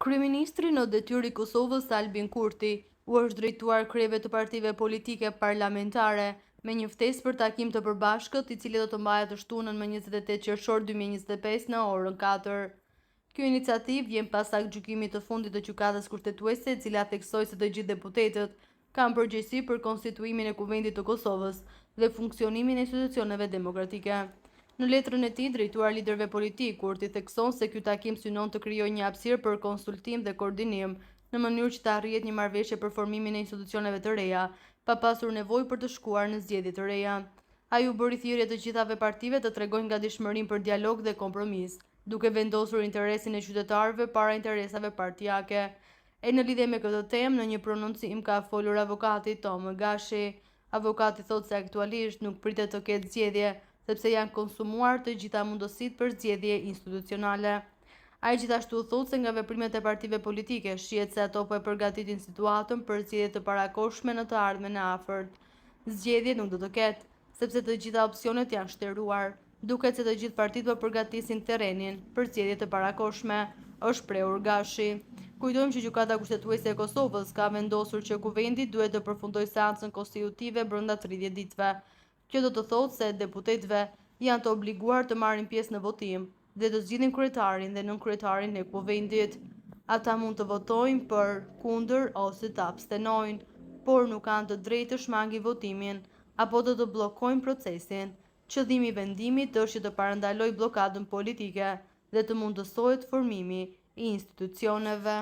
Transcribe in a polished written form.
Kryeministri në detyrë i Kosovës Albin Kurti u është drejtuar kryeve të partive politike parlamentare me një ftesë për takim të përbashkët, i cili do të mbahet të shtunën më 28 qershor 2025 në orën 4. Kjo iniciativë vjen pas gjykimit të fundit të gjykatës kushtetuese, e cila theksoi se të gjithë deputetët kanë përgjegjësi për konstituimin e Kuvendit të Kosovës dhe funksionimin e institucioneve demokratike. Në letrën e tij drejtuar liderëve politik, Kurti thekson se ky takim synon të krijojë një hapësirë për konsultim dhe koordinim në mënyrë që të arrihet një marrëveshje për formimin e institucioneve të reja, pa pasur nevojë për të shkuar në zgjedhje të reja. Ai u bëri thirrje të gjithave partive të tregojnë gatishmërinë për dialog dhe kompromis, duke vendosur interesin e qytetarëve para interesave partijake. E në lidhje me këtë temë, në një prononcim ka folur avokati Tom Gashi. Avokati thotë se aktualisht nuk pritet të ketë zgjedhje, sepse janë konsumuar të gjitha mundësitë për zgjedhje institucionale. Ai gjithashtu thotë se nga veprimet e partive politike shihet se ato po e përgatitin situatën për zgjedhje të parakohshme në të ardhmen e afërt. Zgjedhje nuk do të ketë, sepse të gjitha opsionet janë shtëruar. Duket se të gjithë partitë po përgatisin terrenin për zgjedhje të parakohshme, është shprehur Gashi. Kujtojmë që Gjykata Kushtetuese e Kosovës ka vendosur që Kuvendi duhet të përfundojë seancën konstitutive brenda 30 ditëve. Kjo do të thotë se deputetëve janë të obliguar të marrin pjesë në votim dhe të zgjidhin kryetarin dhe nënkryetarin e Kuvendit. Ata mund të votojnë për, kundër ose të abstenojnë, por nuk kanë të drejtë të shmangin votimin apo të bllokojnë procesin. Qëllimi i vendimit është që të parandalojë bllokadën politike dhe të mundësohet formimi i institucioneve.